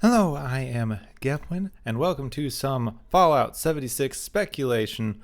Hello, I am Gepwin, and welcome to some Fallout 76 speculation.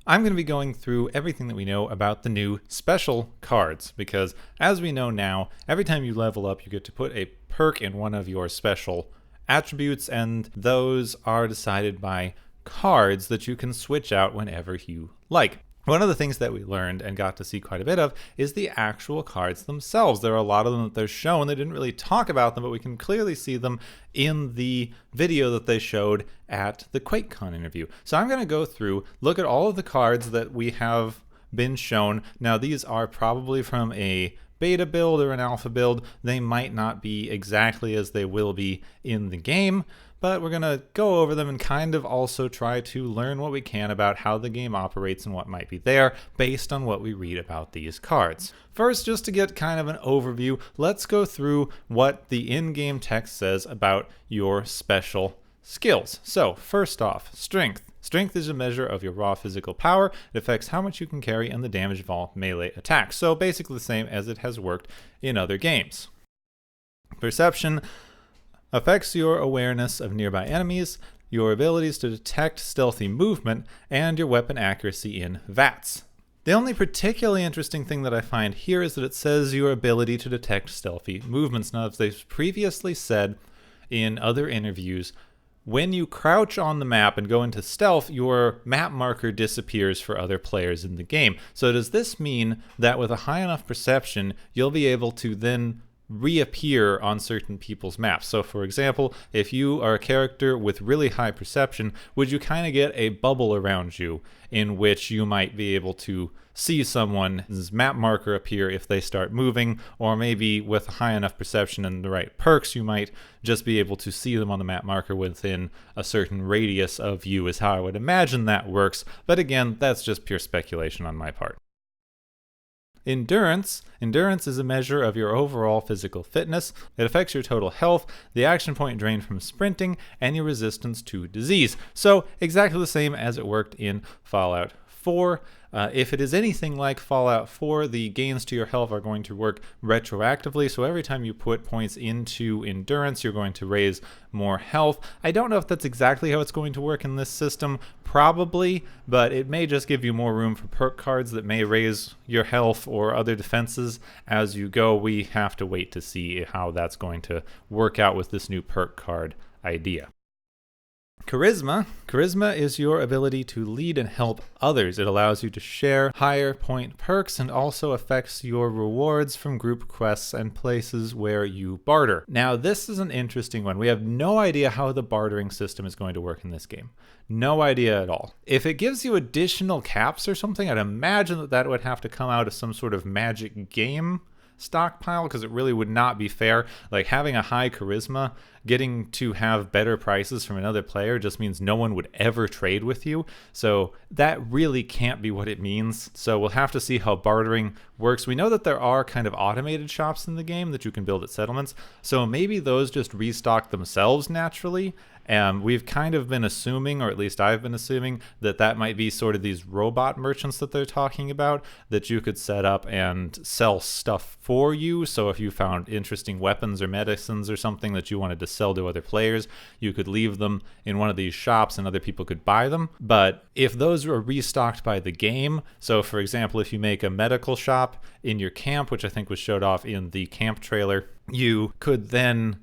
I'm going to be going through everything that we know about the new special cards, because as we know now, every time you level up, you get to put a perk in one of your special attributes, and those are decided by cards that you can switch out whenever you like. One of the things that we learned and got to see quite a bit of is the actual cards themselves. There are a lot of them that they're shown. They didn't really talk about them, but we can clearly see them in the video that they showed at the QuakeCon interview. So I'm going to go through, look at all of the cards that we have been shown. Now, these are probably from a beta build or an alpha build. They might not be exactly as they will be in the game, but we're going to go over them and kind of also try to learn what we can about how the game operates and what might be there based on what we read about these cards. First, just to get kind of an overview, let's go through what the in-game text says about your special skills. So, first off, strength. Strength is a measure of your raw physical power. It affects how much you can carry and the damage of all melee attacks. So basically the same as it has worked in other games. Perception affects your awareness of nearby enemies, your abilities to detect stealthy movement, and your weapon accuracy in VATS. The only particularly interesting thing that I find here is that it says your ability to detect stealthy movements. Now, as they've previously said in other interviews, when you crouch on the map and go into stealth, your map marker disappears for other players in the game. So does this mean that with a high enough perception, you'll be able to then reappear on certain people's maps? So for example, if you are a character with really high perception, would you kind of get a bubble around you in which you might be able to see someone's map marker appear if they start moving? Or maybe with high enough perception and the right perks, you might just be able to see them on the map marker within a certain radius of you, is how I would imagine that works. But again, that's just pure speculation on my part. Endurance. Endurance is a measure of your overall physical fitness. It affects your total health, the action point drained from sprinting, and your resistance to disease. So exactly the same as it worked in Fallout 4. If it is anything like Fallout 4, the gains to your health are going to work retroactively. So every time you put points into endurance, you're going to raise more health. I don't know if that's exactly how it's going to work in this system. Probably, but it may just give you more room for perk cards that may raise your health or other defenses as you go. We have to wait to see how that's going to work out with this new perk card idea. Charisma. Charisma is your ability to lead and help others. It allows you to share higher point perks and also affects your rewards from group quests and places where you barter. Now, this is an interesting one. We have no idea how the bartering system is going to work in this game. No idea at all. If it gives you additional caps or something, I'd imagine that that would have to come out of some sort of magic game stockpile, because it really would not be fair. Like, having a high charisma, getting to have better prices from another player just means no one would ever trade with you. So that really can't be what it means. So we'll have to see how bartering works. We know that there are kind of automated shops in the game that you can build at settlements, so maybe those just restock themselves naturally. We've kind of been assuming, or at least I've been assuming, that that might be sort of these robot merchants that they're talking about, that you could set up and sell stuff for you. So if you found interesting weapons or medicines or something that you wanted to sell to other players, you could leave them in one of these shops and other people could buy them. But if those were restocked by the game, so for example, if you make a medical shop in your camp, which I think was showed off in the camp trailer, you could then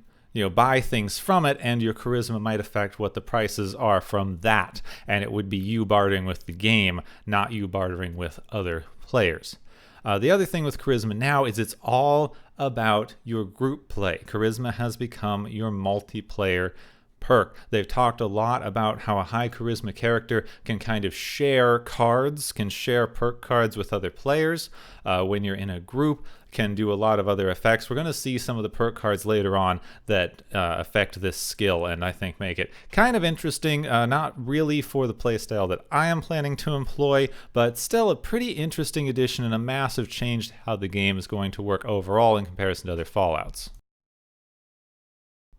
buy things from it, and your charisma might affect what the prices are from that. And it would be you bartering with the game, not you bartering with other players. The other thing with charisma now is it's all about your group play. Charisma has become your multiplayer perk. They've talked a lot about how a high charisma character can kind of share cards, can share perk cards with other players. When you're in a group, can do a lot of other effects. We're going to see some of the perk cards later on that affect this skill, and I think make it kind of interesting. Not really for the playstyle that I am planning to employ, but still a pretty interesting addition and a massive change to how the game is going to work overall in comparison to other Fallouts.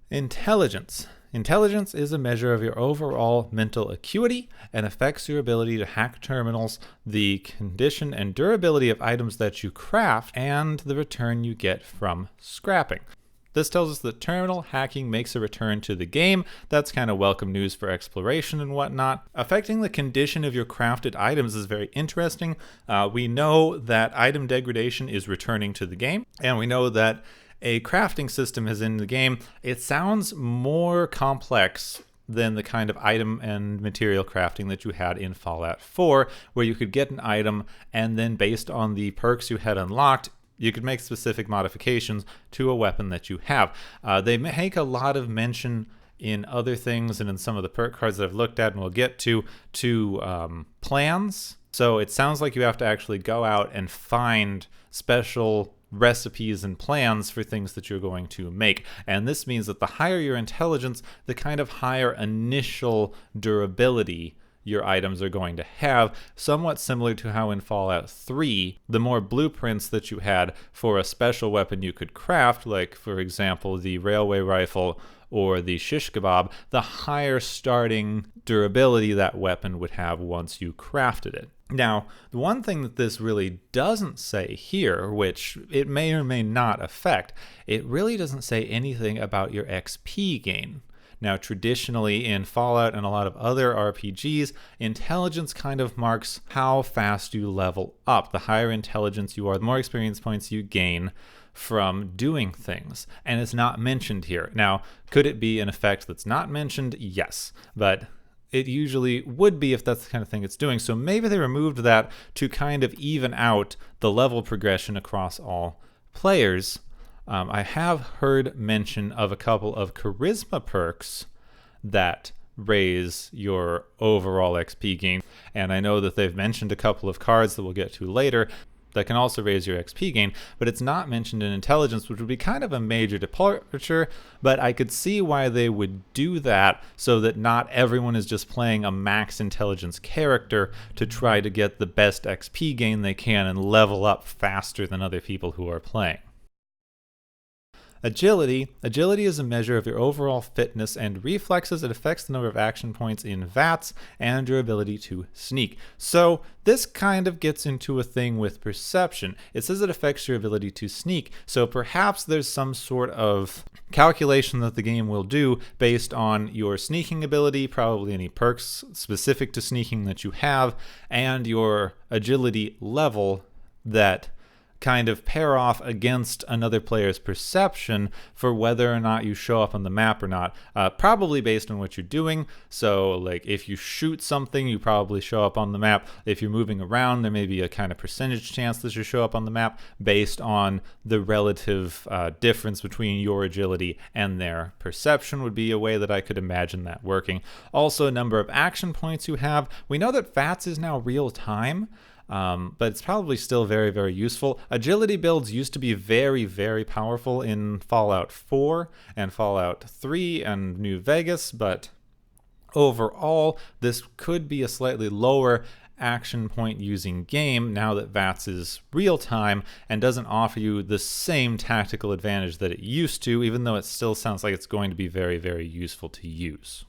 Intelligence. Intelligence is a measure of your overall mental acuity and affects your ability to hack terminals, the condition and durability of items that you craft, and the return you get from scrapping. This tells us that terminal hacking makes a return to the game. That's kind of welcome news for exploration and whatnot. Affecting the condition of your crafted items is very interesting. We know that item degradation is returning to the game, and we know that a crafting system is in the game. It sounds more complex than the kind of item and material crafting that you had in Fallout 4, where you could get an item and then based on the perks you had unlocked, you could make specific modifications to a weapon that you have. They make a lot of mention in other things and in some of the perk cards that I've looked at and we'll get to plans. So it sounds like you have to actually go out and find special recipes and plans for things that you're going to make. And this means that the higher your intelligence, the kind of higher initial durability your items are going to have, somewhat similar to how in Fallout 3, the more blueprints that you had for a special weapon you could craft, like for example the railway rifle or the shish kebab, the higher starting durability that weapon would have once you crafted it. Now, the one thing that this really doesn't say here, which it may or may not affect, it really doesn't say anything about your XP gain. Now, traditionally in Fallout and a lot of other RPGs, intelligence kind of marks how fast you level up. The higher intelligence you are, the more experience points you gain from doing things. And it's not mentioned here. Now, could it be an effect that's not mentioned? Yes. But it usually would be if that's the kind of thing it's doing. So maybe they removed that to kind of even out the level progression across all players. I have heard mention of a couple of charisma perks that raise your overall XP gain. And I know that they've mentioned a couple of cards that we'll get to later that can also raise your XP gain, but it's not mentioned in intelligence, which would be kind of a major departure, but I could see why they would do that so that not everyone is just playing a max intelligence character to try to get the best XP gain they can and level up faster than other people who are playing. Agility. Agility is a measure of your overall fitness and reflexes. It affects the number of action points in VATS and your ability to sneak. So this kind of gets into a thing with perception. It says it affects your ability to sneak. So perhaps there's some sort of calculation that the game will do based on your sneaking ability, probably any perks specific to sneaking that you have, and your agility level that kind of pair off against another player's perception for whether or not you show up on the map or not, probably based on what you're doing. So like if you shoot something, you probably show up on the map. If you're moving around, there may be a kind of percentage chance that you show up on the map based on the relative difference between your agility and their perception would be a way that I could imagine that working. Also, number of action points you have. We know that VATS is now real time, but it's probably still very, very useful. Agility builds used to be very, very powerful in Fallout 4 and Fallout 3 and New Vegas, but overall, this could be a slightly lower action point using game now that VATS is real time and doesn't offer you the same tactical advantage that it used to, even though it still sounds like it's going to be very, very useful to use.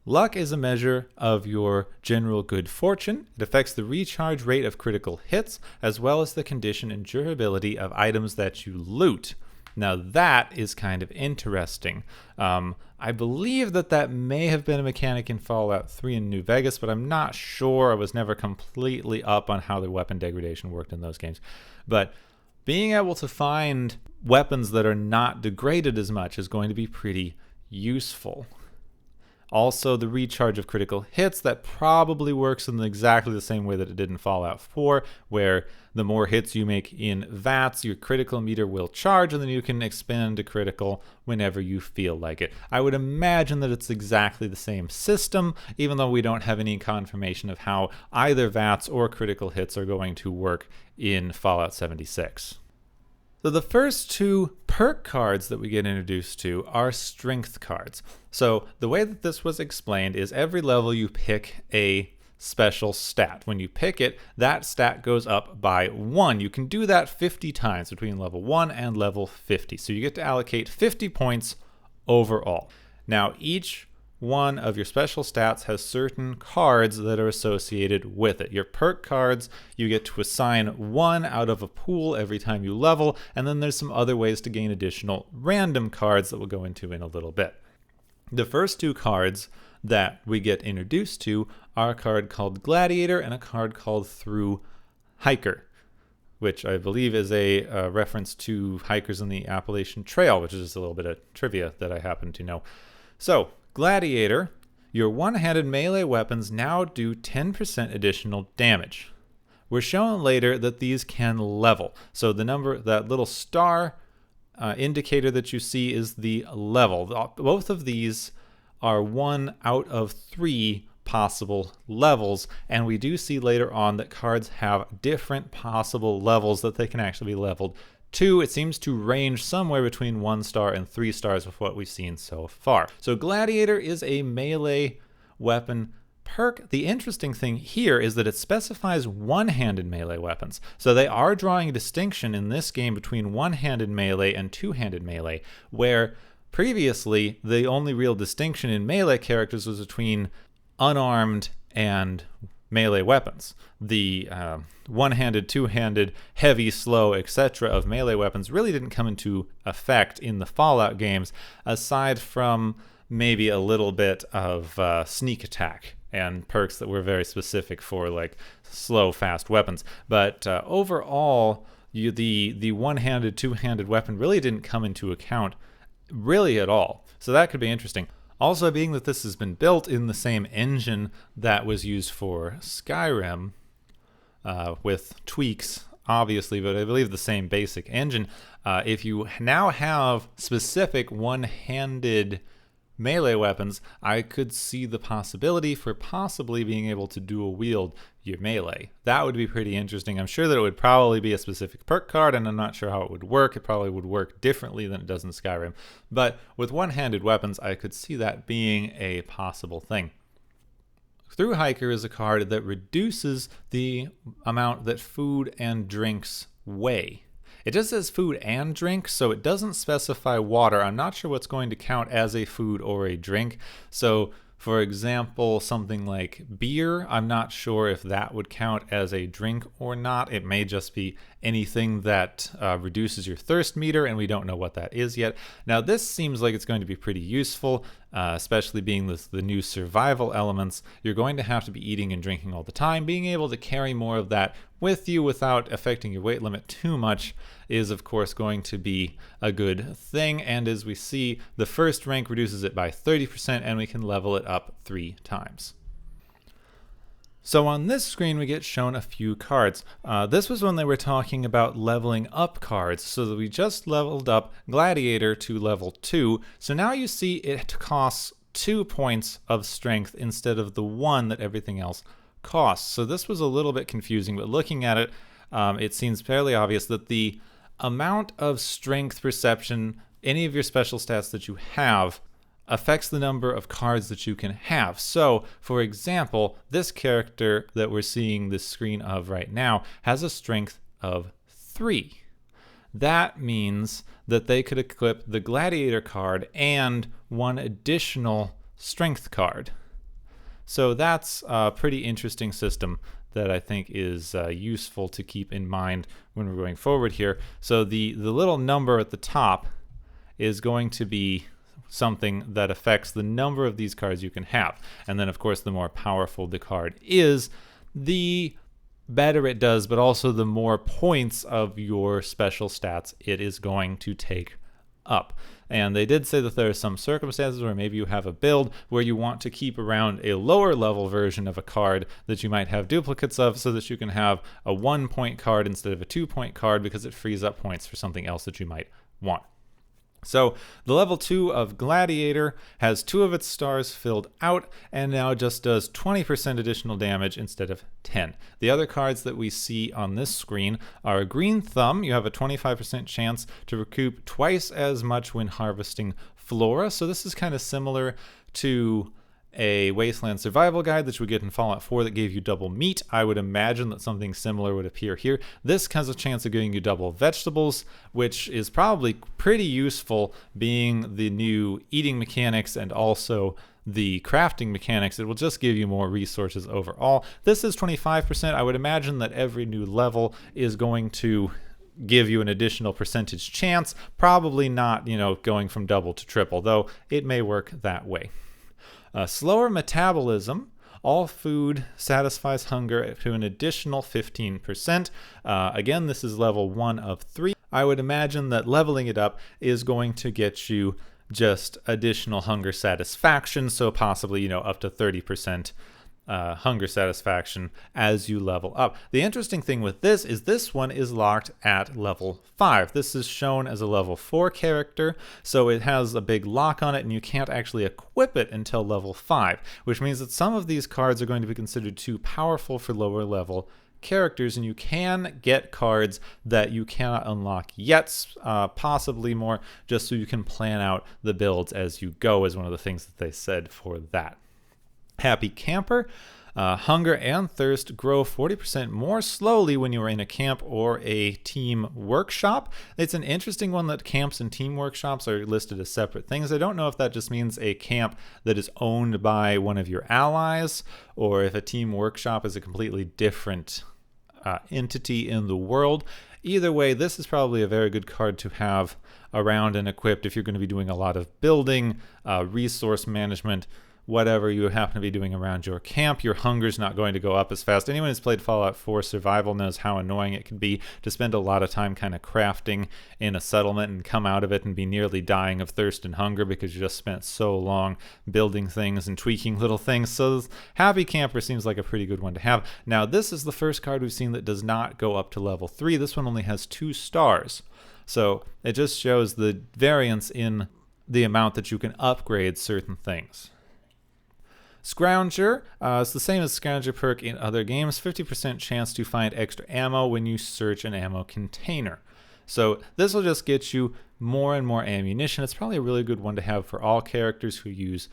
Luck is a measure of your general good fortune. It affects the recharge rate of critical hits, as well as the condition and durability of items that you loot. Now that is kind of interesting. I believe that may have been a mechanic in Fallout 3 and New Vegas, but I'm not sure. I was never completely up on how the weapon degradation worked in those games. But being able to find weapons that are not degraded as much is going to be pretty useful. Also, the recharge of critical hits, that probably works in exactly the same way that it did in Fallout 4, where the more hits you make in VATS, your critical meter will charge, and then you can expend a critical whenever you feel like it. I would imagine that it's exactly the same system, even though we don't have any confirmation of how either VATS or critical hits are going to work in Fallout 76. So the first two perk cards that we get introduced to are strength cards. So the way that this was explained is every level you pick a special stat. When you pick it, that stat goes up by 1. You can do that 50 times between level 1 and level 50. So you get to allocate 50 points overall. Now each one of your special stats has certain cards that are associated with it. Your perk cards, you get to assign one out of a pool every time you level, and then there's some other ways to gain additional random cards that we'll go into in a little bit. The first two cards that we get introduced to are a card called Gladiator and a card called Through Hiker, which I believe is a reference to hikers on the Appalachian Trail, which is just a little bit of trivia that I happen to know. So, Gladiator, your one-handed melee weapons now do 10% additional damage. We're shown later that these can level. So the number, that little star indicator that you see is the level. Both of these are 1 out of 3 possible levels, and we do see later on that cards have different possible levels that they can actually be leveled to. It seems to range somewhere between 1 star and 3 stars with what we've seen so far. So Gladiator is a melee weapon perk. The interesting thing here is that it specifies one-handed melee weapons. So they are drawing a distinction in this game between one-handed melee and two-handed melee, where previously the only real distinction in melee characters was between unarmed and melee weapons. The one-handed, two-handed, heavy, slow, etc. of melee weapons really didn't come into effect in the Fallout games, aside from maybe a little bit of sneak attack and perks that were very specific for like slow, fast weapons. But overall, the one-handed, two-handed weapon really didn't come into account really at all. So that could be interesting. Also, being that this has been built in the same engine that was used for Skyrim, with tweaks, obviously, but I believe the same basic engine, if you now have specific one-handed melee weapons, I could see the possibility for possibly being able to dual wield your melee. That would be pretty interesting. I'm sure that it would probably be a specific perk card, and I'm not sure how it would work. It probably would work differently than it does in Skyrim. But with one-handed weapons, I could see that being a possible thing. Through Hiker is a card that reduces the amount that food and drinks weigh. It just says food and drink, so it doesn't specify water. I'm not sure what's going to count as a food or a drink. So, for example, something like beer, I'm not sure if that would count as a drink or not. It may just be anything that reduces your thirst meter, and we don't know what that is yet. Now, this seems like it's going to be pretty useful, especially being the new survival elements. You're going to have to be eating and drinking all the time. Being able to carry more of that with you without affecting your weight limit too much is, of course, going to be a good thing. And as we see, the first rank reduces it by 30%, and we can level it up 3 times. So on this screen, we get shown a few cards. This was when they were talking about leveling up cards, so that we just leveled up Gladiator to level 2. So now you see it costs 2 points of strength instead of the 1 that everything else costs. So this was a little bit confusing, but looking at it, it seems fairly obvious that the amount of strength perception, any of your special stats that you have, affects the number of cards that you can have. So, for example, this character that we're seeing this screen of right now has a strength of 3. That means that they could equip the Gladiator card and 1 additional strength card. So that's a pretty interesting system that I think is useful to keep in mind when we're going forward here. So the little number at the top is going to be something that affects the number of these cards you can have. And then, of course, the more powerful the card is, the better it does, but also the more points of your special stats it is going to take up. And they did say that there are some circumstances where maybe you have a build where you want to keep around a lower level version of a card that you might have duplicates of, so that you can have a 1-point card instead of a 2-point card, because it frees up points for something else that you might want. So the level 2 of Gladiator has 2 of its stars filled out, and now just does 20% additional damage instead of 10. The other cards that we see on this screen are a Green Thumb. You have a 25% chance to recoup twice as much when harvesting flora. So this is kind of similar to a Wasteland Survival Guide that you would get in Fallout 4 that gave you double meat. I would imagine that something similar would appear here. This has a chance of giving you double vegetables, which is probably pretty useful, being the new eating mechanics and also the crafting mechanics. It will just give you more resources overall. This is 25%. I would imagine that every new level is going to give you an additional percentage chance. Probably not, going from double to triple, though it may work that way. Slower metabolism. All food satisfies hunger to an additional 15%. Again, this is level 1 of 3. I would imagine that leveling it up is going to get you just additional hunger satisfaction, so possibly, up to 30% hunger satisfaction as you level up. The interesting thing with this is this one is locked at level 5. This is shown as a level 4 character, so it has a big lock on it, and you can't actually equip it until level 5, which means that some of these cards are going to be considered too powerful for lower level characters, and you can get cards that you cannot unlock yet, possibly more, just so you can plan out the builds as you go, is one of the things that they said for that. Happy Camper. Hunger and thirst grow 40% more slowly when you are in a camp or a team workshop. It's an interesting one that camps and team workshops are listed as separate things. I don't know if that just means a camp that is owned by one of your allies, or if a team workshop is a completely different entity in the world. Either way, this is probably a very good card to have around and equipped if you're going to be doing a lot of building, resource management, whatever you happen to be doing around your camp. Your hunger's not going to go up as fast. Anyone who's played Fallout 4 Survival knows how annoying it can be to spend a lot of time kind of crafting in a settlement and come out of it and be nearly dying of thirst and hunger because you just spent so long building things and tweaking little things. So Happy Camper seems like a pretty good one to have. Now, this is the first card we've seen that does not go up to level 3. This one only has 2 stars. So it just shows the variance in the amount that you can upgrade certain things. Scrounger, it's the same as Scrounger perk in other games, 50% chance to find extra ammo when you search an ammo container. So this will just get you more and more ammunition. It's probably a really good one to have for all characters who use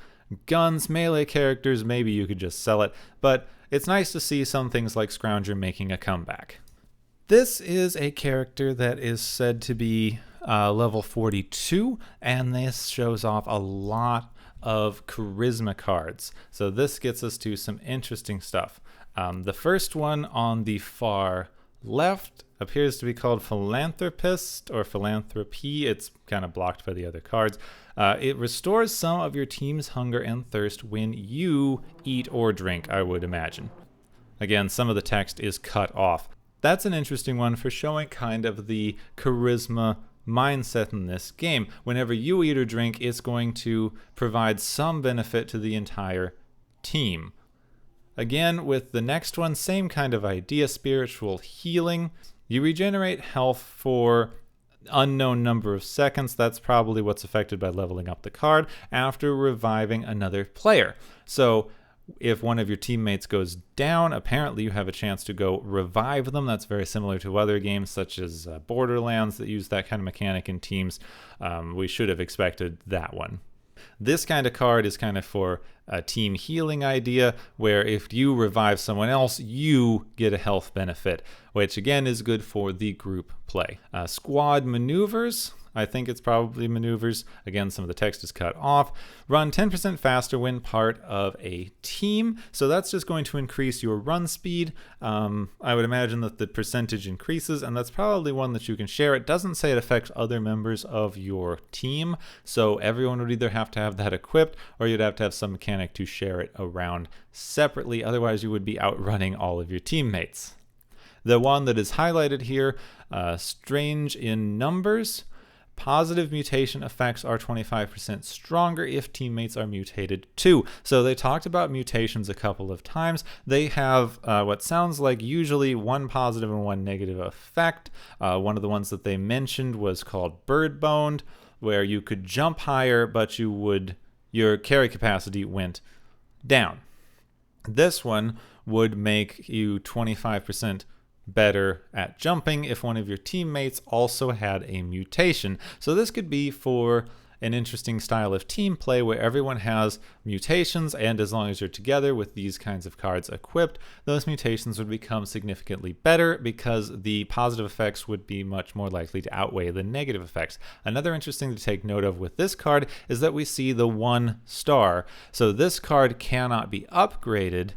guns. Melee characters, maybe you could just sell it, but it's nice to see some things like Scrounger making a comeback. This is a character that is said to be level 42, and this shows off a lot of charisma cards. So this gets us to some interesting stuff. The first one on the far left appears to be called Philanthropist or Philanthropy. It's kind of blocked by the other cards. It restores some of your team's hunger and thirst when you eat or drink, I would imagine. Again, some of the text is cut off. That's an interesting one for showing kind of the charisma mindset in this game. Whenever you eat or drink, it's going to provide some benefit to the entire team. Again, with the next one, same kind of idea, spiritual healing. You regenerate health for unknown number of seconds. That's probably what's affected by leveling up the card after reviving another player. So if one of your teammates goes down, apparently you have a chance to go revive them. That's very similar to other games such as Borderlands that use that kind of mechanic in teams. We should have expected that one. This kind of card is kind of for a team healing idea, where if you revive someone else, you get a health benefit, which again is good for the group play. Squad maneuvers. I think it's probably maneuvers. Again, some of the text is cut off. Run 10% faster when part of a team. So that's just going to increase your run speed. I would imagine that the percentage increases, and that's probably one that you can share. It doesn't say it affects other members of your team. So everyone would either have to have that equipped, or you'd have to have some mechanic to share it around separately. Otherwise, you would be outrunning all of your teammates. The one that is highlighted here, strange in numbers. Positive mutation effects are 25% stronger if teammates are mutated too. So they talked about mutations a couple of times. They have what sounds like usually one positive and one negative effect. One of the ones that they mentioned was called bird boned, where you could jump higher, but your carry capacity went down. This one would make you 25% better at jumping if one of your teammates also had a mutation. So this could be for an interesting style of team play where everyone has mutations, and as long as you're together with these kinds of cards equipped, those mutations would become significantly better because the positive effects would be much more likely to outweigh the negative effects. Another interesting to take note of with this card is that we see the 1 star. So this card cannot be upgraded,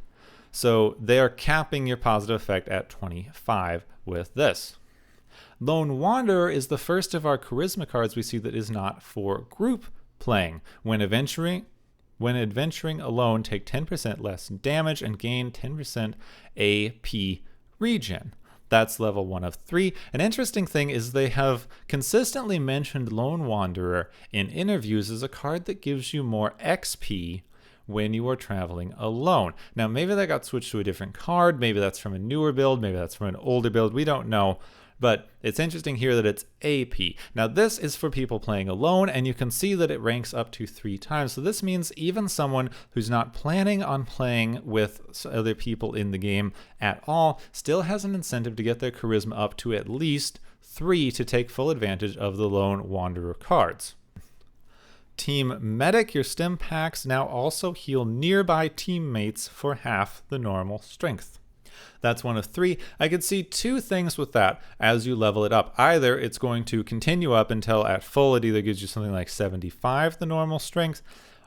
so they are capping your positive effect at 25 with this. Lone Wanderer is the first of our charisma cards we see that is not for group playing. When adventuring alone, take 10% less damage and gain 10% AP regen. That's level 1 of 3. An interesting thing is they have consistently mentioned Lone Wanderer in interviews as a card that gives you more XP when you are traveling alone. Now, maybe that got switched to a different card. Maybe that's from a newer build. Maybe that's from an older build. We don't know. But it's interesting here that it's AP. Now, this is for people playing alone, and you can see that it ranks up to 3 times. So this means even someone who's not planning on playing with other people in the game at all still has an incentive to get their charisma up to at least 3 to take full advantage of the Lone Wanderer cards. Team Medic, your stim packs now also heal nearby teammates for half the normal strength. That's 1 of 3. I could see 2 things with that as you level it up. Either it's going to continue up until at full it either gives you something like 75 the normal strength,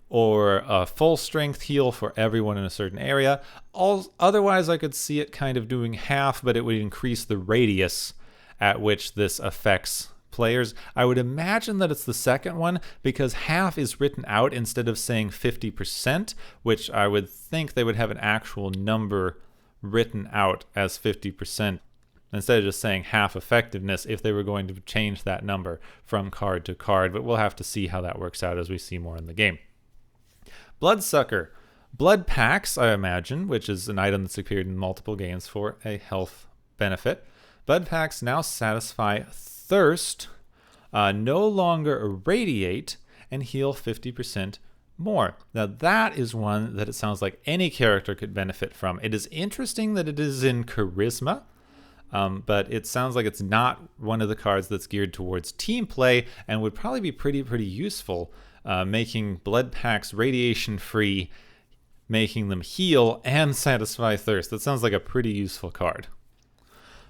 or a full strength heal for everyone in a certain area. Otherwise, I could see it kind of doing half, but it would increase the radius at which this affects players. I would imagine that it's the second one because half is written out instead of saying 50%, which I would think they would have an actual number written out as 50% instead of just saying half effectiveness if they were going to change that number from card to card, but we'll have to see how that works out as we see more in the game. Bloodsucker. Blood Packs, I imagine, which is an item that's appeared in multiple games for a health benefit. Blood Packs now satisfy thirst, no longer irradiate, and heal 50% more. Now that is one that it sounds like any character could benefit from. It is interesting that it is in charisma, but it sounds like it's not one of the cards that's geared towards team play and would probably be pretty useful, making blood packs radiation free, making them heal and satisfy thirst. That sounds like a pretty useful card.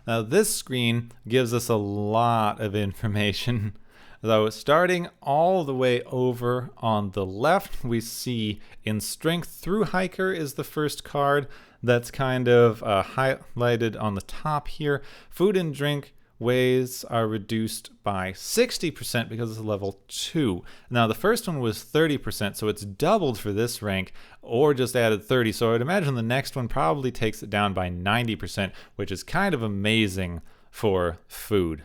Now this screen gives us a lot of information. Though starting all the way over on the left, we see in Strength Through Hiker is the first card that's kind of highlighted on the top here. Food and drink weighs are reduced by 60% because it's level 2. Now the first one was 30%, so it's doubled for this rank, or just added 30. So I would imagine the next one probably takes it down by 90%, which is kind of amazing for food.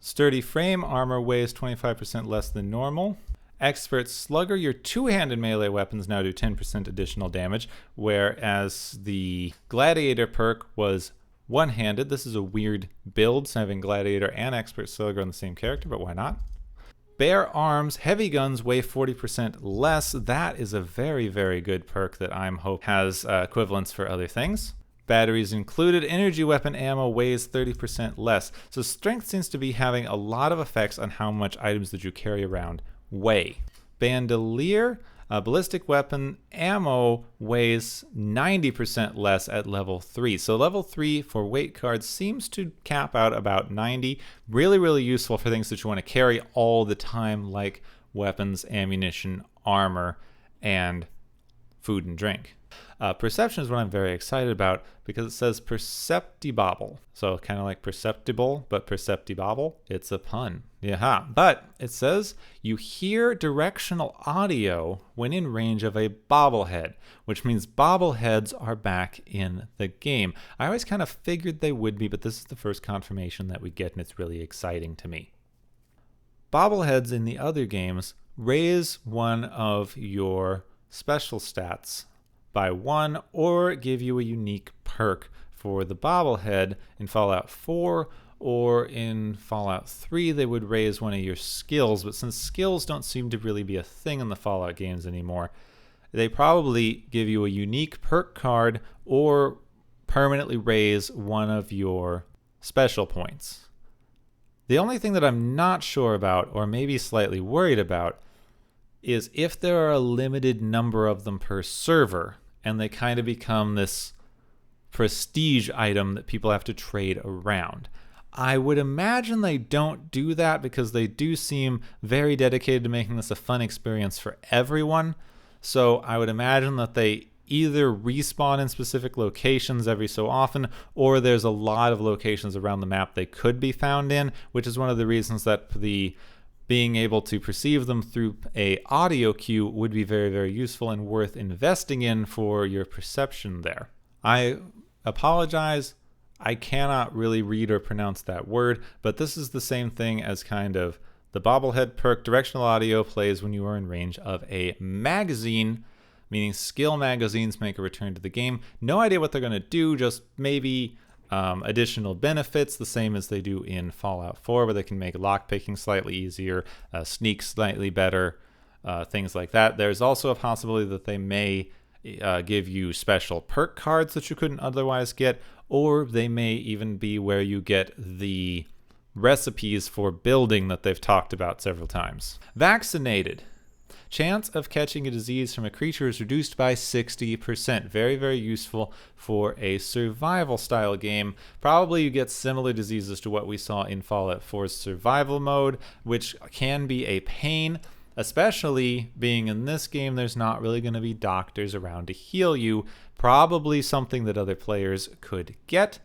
Sturdy Frame armor weighs 25% less than normal. Expert Slugger, your two-handed melee weapons now do 10% additional damage, whereas the Gladiator perk was one-handed. This is a weird build, so having Gladiator and Expert Slugger on the same character, but why not? Bare Arms, heavy guns weigh 40% less. That is a very good perk that I'm hope has equivalents for other things. Batteries included. Energy weapon ammo weighs 30% less. So strength seems to be having a lot of effects on how much items that you carry around weigh. Bandolier, ballistic weapon ammo weighs 90% less at level 3. So level 3 for weight cards seems to cap out about 90. Really useful for things that you want to carry all the time, like weapons, ammunition, armor, and food and drink. Perception is what I'm very excited about because it says perceptibobble. So kind of like perceptible, but perceptibobble. It's a pun. Yeah, but it says you hear directional audio when in range of a bobblehead, which means bobbleheads are back in the game. I always kind of figured they would be, but this is the first confirmation that we get, and it's really exciting to me. Bobbleheads in the other games raise one of your special stats by 1 or give you a unique perk. For the bobblehead in Fallout 4 or in Fallout 3 they would raise one of your skills, but since skills don't seem to really be a thing in the Fallout games anymore, they probably give you a unique perk card or permanently raise one of your special points. The only thing that I'm not sure about, or maybe slightly worried about, is if there are a limited number of them per server, and they kind of become this prestige item that people have to trade around. I would imagine they don't do that because they do seem very dedicated to making this a fun experience for everyone. So I would imagine that they either respawn in specific locations every so often, or there's a lot of locations around the map they could be found in, which is one of the reasons that the being able to perceive them through a audio cue would be very, very useful and worth investing in for your perception there. I apologize, I cannot really read or pronounce that word, but this is the same thing as kind of the bobblehead perk. Directional audio plays when you are in range of a magazine, meaning skill magazines make a return to the game. No idea what they're going to do, just maybe additional benefits, the same as they do in Fallout 4, where they can make lockpicking slightly easier, sneak slightly better, things like that. There's also a possibility that they may give you special perk cards that you couldn't otherwise get, or they may even be where you get the recipes for building that they've talked about several times. Vaccinated. Chance of catching a disease from a creature is reduced by 60%. Very, very useful for a survival style game. Probably you get similar diseases to what we saw in Fallout 4's survival mode, which can be a pain, especially being in this game there's not really going to be doctors around to heal you. Probably something that other players could get.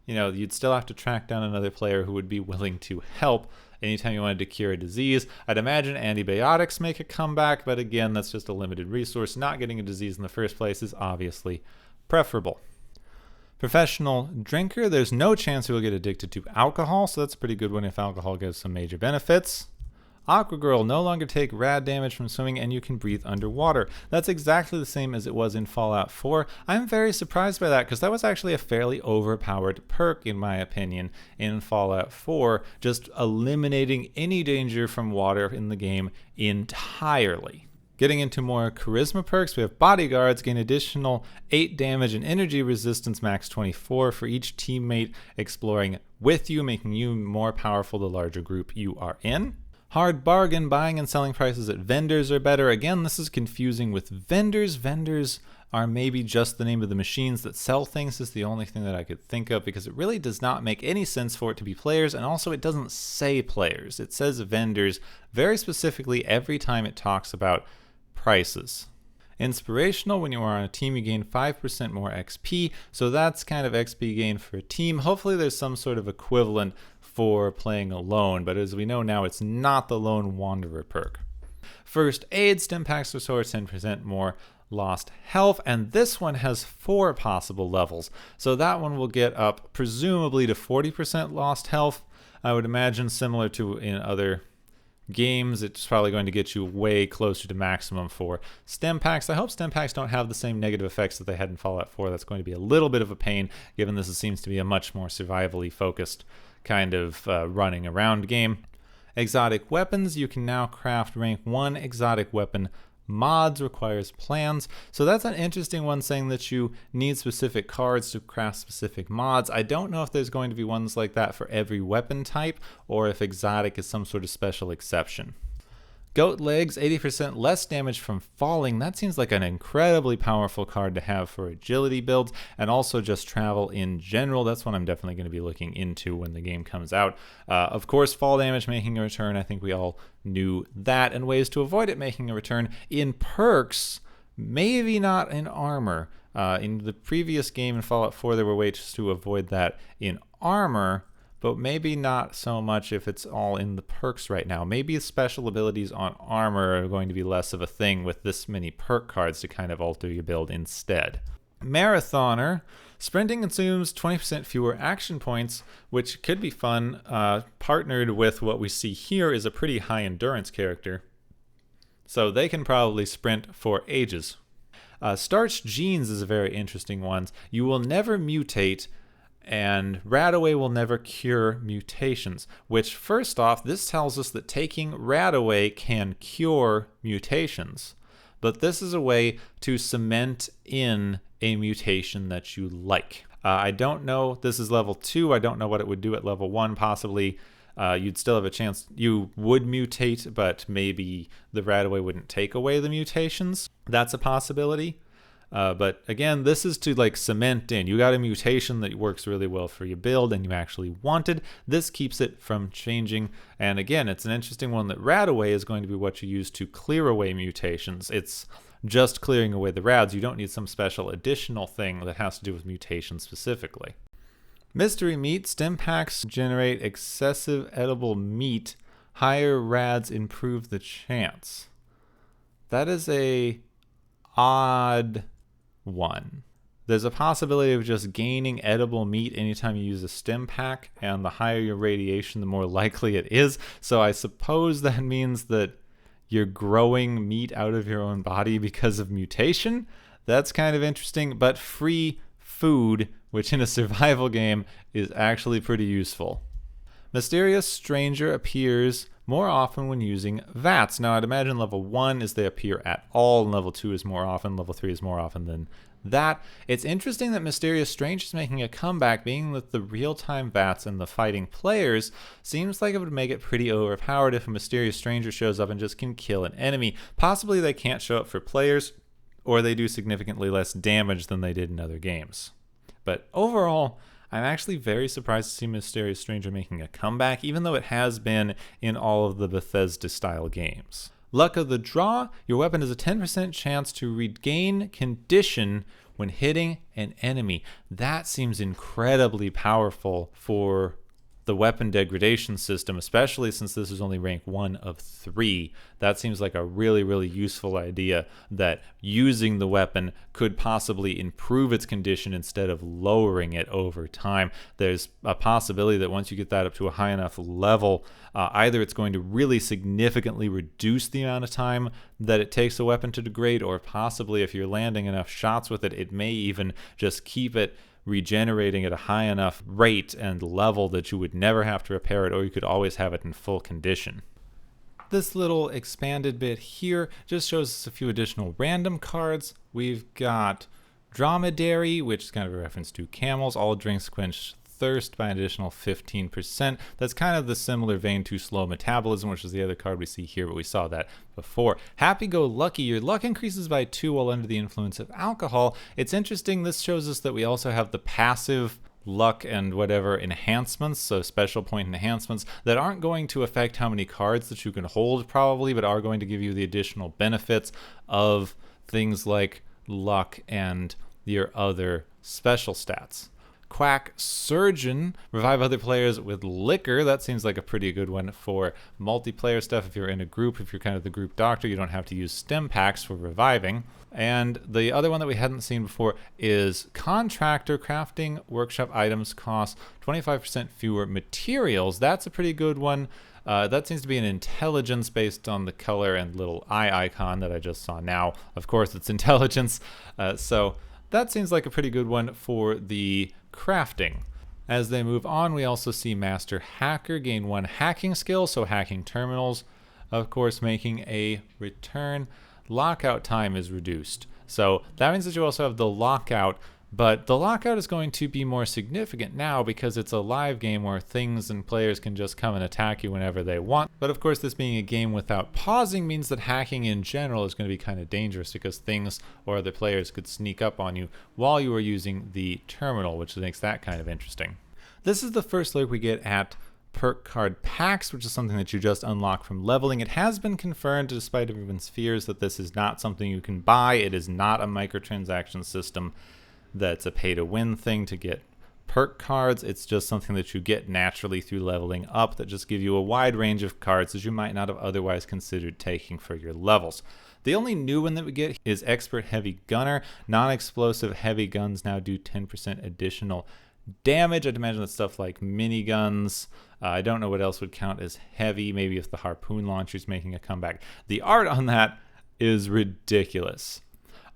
You know, you'd still have to track down another player who would be willing to help anytime you wanted to cure a disease. I'd imagine antibiotics make a comeback, but again, that's just a limited resource. Not getting a disease in the first place is obviously preferable. Professional drinker, there's no chance you will get addicted to alcohol, so that's a pretty good one if alcohol gives some major benefits. Aqua Girl, no longer take rad damage from swimming and you can breathe underwater. That's exactly the same as it was in Fallout 4. I'm very surprised by that because that was actually a fairly overpowered perk in my opinion in Fallout 4, just eliminating any danger from water in the game entirely. Getting into more charisma perks, we have bodyguards, gain additional 8 damage and energy resistance, max 24 for each teammate exploring with you, making you more powerful the larger group you are in. Hard bargain, buying and selling prices at vendors are better. Again, this is confusing with vendors. Vendors are maybe just the name of the machines that sell things is the only thing that I could think of, because it really does not make any sense for it to be players, and also it doesn't say players. It says vendors very specifically every time it talks about prices. Inspirational, when you are on a team you gain 5% more XP, so that's kind of XP gain for a team. Hopefully there's some sort of equivalent for playing alone, but as we know now, it's not the Lone Wanderer perk. First aid, stim packs restore 10% more lost health, and this one has 4 possible levels, so that one will get up presumably to 40% lost health. I would imagine similar to in other games, it's probably going to get you way closer to maximum for stim packs. I hope stim packs don't have the same negative effects that they had in Fallout 4. That's going to be a little bit of a pain, given this seems to be a much more survivally focused kind of running around game. Exotic weapons, you can now craft rank 1 exotic weapon mods, requires plans. So that's an interesting one, saying that you need specific cards to craft specific mods. I don't know if there's going to be ones like that for every weapon type, or if exotic is some sort of special exception. Goat legs, 80% less damage from falling. That seems like an incredibly powerful card to have for agility builds, and also just travel in general. That's what I'm definitely going to be looking into when the game comes out. Of course, fall damage making a return. I think we all knew that, and ways to avoid it making a return. In perks, maybe not in armor. In the previous game in Fallout 4, there were ways to avoid that in armor, but maybe not so much if it's all in the perks right now. Maybe special abilities on armor are going to be less of a thing with this many perk cards to kind of alter your build instead. Marathoner, sprinting consumes 20% fewer action points, which could be fun. Partnered with what we see here is a pretty high endurance character, so they can probably sprint for ages. Starched genes is a very interesting one. You will never mutate, and Radaway will never cure mutations, which first off, this tells us that taking Radaway can cure mutations. But this is a way to cement in a mutation that you like. I don't know, this is level 2, I don't know what it would do at level 1, possibly you'd still have a chance. You would mutate, but maybe the Radaway wouldn't take away the mutations. That's a possibility. But again, this is to like cement in. You got a mutation that works really well for your build and you actually wanted. This keeps it from changing. And again, it's an interesting one that Radaway is going to be what you use to clear away mutations. It's just clearing away the rads. You don't need some special additional thing that has to do with mutations specifically. Mystery meat. Stim packs generate excessive edible meat. Higher rads improve the chance. That is a odd one. There's a possibility of just gaining edible meat anytime you use a stim pack, and the higher your radiation, the more likely it is. So I suppose that means that you're growing meat out of your own body because of mutation. That's kind of interesting, but free food, which in a survival game is actually pretty useful. Mysterious Stranger appears more often when using VATS. Now, I'd imagine level 1 is they appear at all, and level 2 is more often, level 3 is more often than that. It's interesting that Mysterious Stranger is making a comeback, being that the real-time VATS and the fighting players seems like it would make it pretty overpowered if a Mysterious Stranger shows up and just can kill an enemy. Possibly they can't show up for players, or they do significantly less damage than they did in other games. But overall, I'm actually very surprised to see Mysterious Stranger making a comeback, even though it has been in all of the Bethesda-style games. Luck of the Draw. Your weapon has a 10% chance to regain condition when hitting an enemy. That seems incredibly powerful for the weapon degradation system, especially since this is only rank 1 of 3. That seems like a really, really useful idea, that using the weapon could possibly improve its condition instead of lowering it over time. There's a possibility that once you get that up to a high enough level, either it's going to really significantly reduce the amount of time that it takes a weapon to degrade, or possibly if you're landing enough shots with it, it may even just keep it regenerating at a high enough rate and level that you would never have to repair it, or you could always have it in full condition. This little expanded bit here just shows us a few additional random cards. We've got Dromedary, which is kind of a reference to camels. All drinks quench thirst by an additional 15%. That's kind of the similar vein to Slow Metabolism, which is the other card we see here, but we saw that before. Happy-Go-Lucky, your luck increases by 2 while under the influence of alcohol. It's interesting, this shows us that we also have the passive luck and whatever enhancements, so special point enhancements, that aren't going to affect how many cards that you can hold probably, but are going to give you the additional benefits of things like luck and your other special stats. Quack Surgeon, revive other players with liquor. That seems like a pretty good one for multiplayer stuff. If you're in a group, if you're kind of the group doctor, you don't have to use stim packs for reviving. And the other one that we hadn't seen before is Contractor. Crafting workshop items cost 25% fewer materials. That's a pretty good one. That seems to be an intelligence based on the color and little eye icon that I just saw now. Of course, it's intelligence. So that seems like a pretty good one for the crafting. As they move on, we also see Master Hacker gain 1 hacking skill, so hacking terminals, of course, making a return. Lockout time is reduced. So that means that you also have the lockout, but the lockout is going to be more significant now because it's a live game where things and players can just come and attack you whenever they want. But of course, this being a game without pausing means that hacking in general is going to be kind of dangerous because things or other players could sneak up on you while you are using the terminal, which makes that kind of interesting. This is the first look we get at Perk Card Packs, which is something that you just unlock from leveling. It has been confirmed, despite everyone's fears, that this is not something you can buy. It is not a microtransaction system that's a pay-to-win thing to get perk cards. It's just something that you get naturally through leveling up that just give you a wide range of cards that you might not have otherwise considered taking for your levels. The only new one that we get is Expert Heavy Gunner. Non-explosive heavy guns now do 10% additional damage. I'd imagine that's stuff like miniguns. I don't know what else would count as heavy. Maybe if the harpoon launcher is making a comeback. The art on that is ridiculous.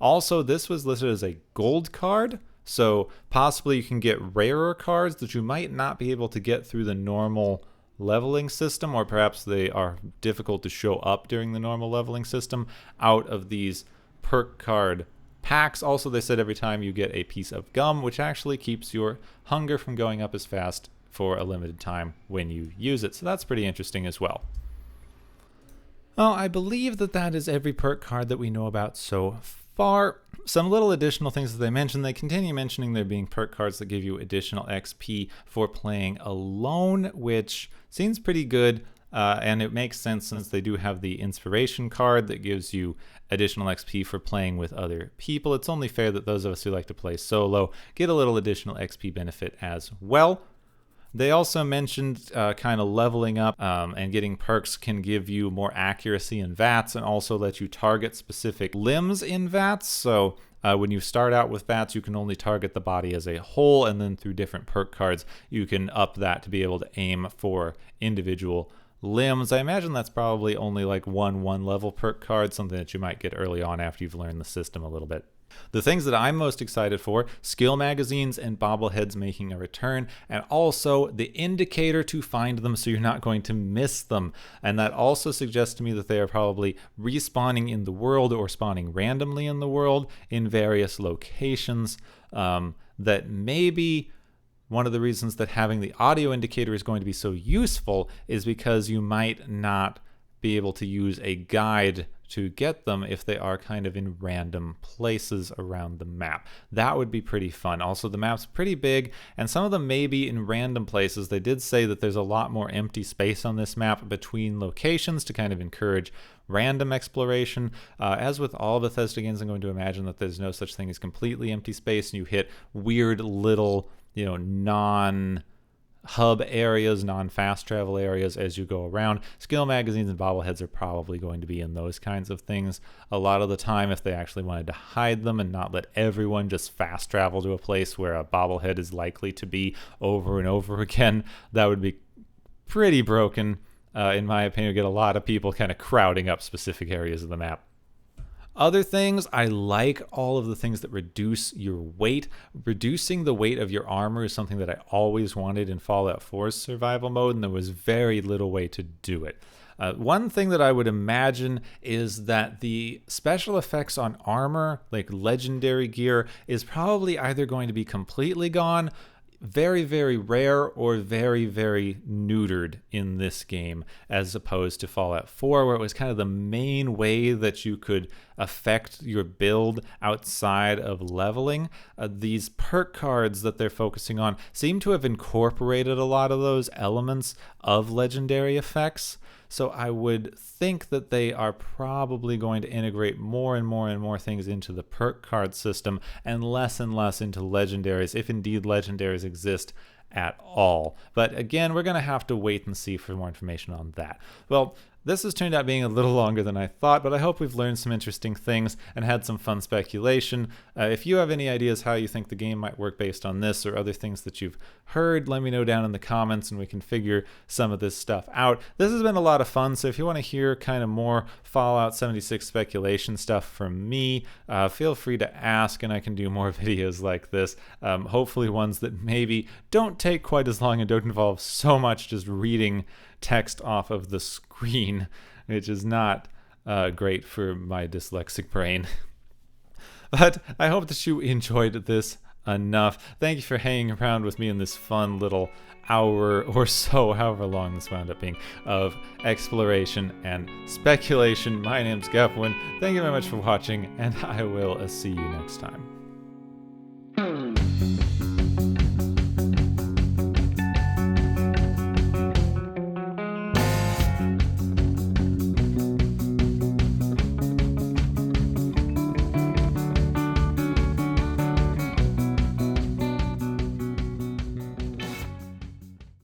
Also, this was listed as a gold card, so possibly you can get rarer cards that you might not be able to get through the normal leveling system, or perhaps they are difficult to show up during the normal leveling system out of these perk card packs. Also, they said every time you get a piece of gum, which actually keeps your hunger from going up as fast for a limited time when you use it. So that's pretty interesting as well. Well, I believe that is every perk card that we know about so far. Some little additional things that they mentioned. They continue mentioning there being perk cards that give you additional XP for playing alone, which seems pretty good. And it makes sense since they do have the inspiration card that gives you additional XP for playing with other people. It's only fair that those of us who like to play solo get a little additional XP benefit as well. They also mentioned kind of leveling up and getting perks can give you more accuracy in VATS and also let you target specific limbs in VATS. So when you start out with VATS, you can only target the body as a whole, and then through different perk cards, you can up that to be able to aim for individual limbs. I imagine that's probably only like one level perk card, something that you might get early on after you've learned the system a little bit. The things that I'm most excited for, skill magazines and bobbleheads making a return, and also the indicator to find them so you're not going to miss them. And that also suggests to me that they are probably respawning in the world or spawning randomly in the world in various locations. That maybe one of the reasons that having the audio indicator is going to be so useful is because you might not be able to use a guide to get them if they are kind of in random places around the map. That would be pretty fun. Also, the map's pretty big, and some of them may be in random places. They did say that there's a lot more empty space on this map between locations to kind of encourage random exploration. As with all Bethesda games, I'm going to imagine that there's no such thing as completely empty space, and you hit weird little, non-hub areas, non-fast travel areas as you go around. Skill magazines and bobbleheads are probably going to be in those kinds of things a lot of the time if they actually wanted to hide them and not let everyone just fast travel to a place where a bobblehead is likely to be over and over again. That would be pretty broken, in my opinion. Get a lot of people kind of crowding up specific areas of the map. Other things, I like all of the things that reduce your weight. Reducing the weight of your armor is something that I always wanted in Fallout 4's survival mode, and there was very little way to do it. One thing that I would imagine is that the special effects on armor, like legendary gear, is probably either going to be completely gone, very, very rare, or very, very neutered in this game, as opposed to Fallout 4, where it was kind of the main way that you could affect your build outside of leveling. These perk cards that they're focusing on seem to have incorporated a lot of those elements of legendary effects. So I would think that they are probably going to integrate more and more things into the perk card system and less into legendaries, if indeed legendaries exist at all. But again, we're going to have to wait and see for more information on that. Well, this has turned out being a little longer than I thought, but I hope we've learned some interesting things and had some fun speculation. If you have any ideas how you think the game might work based on this or other things that you've heard, let me know down in the comments and we can figure some of this stuff out. This has been a lot of fun, so if you want to hear kind of more Fallout 76 speculation stuff from me, feel free to ask and I can do more videos like this. Hopefully ones that maybe don't take quite as long and don't involve so much just reading text off of the screen, which is not great for my dyslexic brain. But I hope that you enjoyed this enough. Thank you for hanging around with me in this fun little hour or so, however long this wound up being, of exploration and speculation. My name's Gepwin. Thank you very much for watching, and I will see you next time.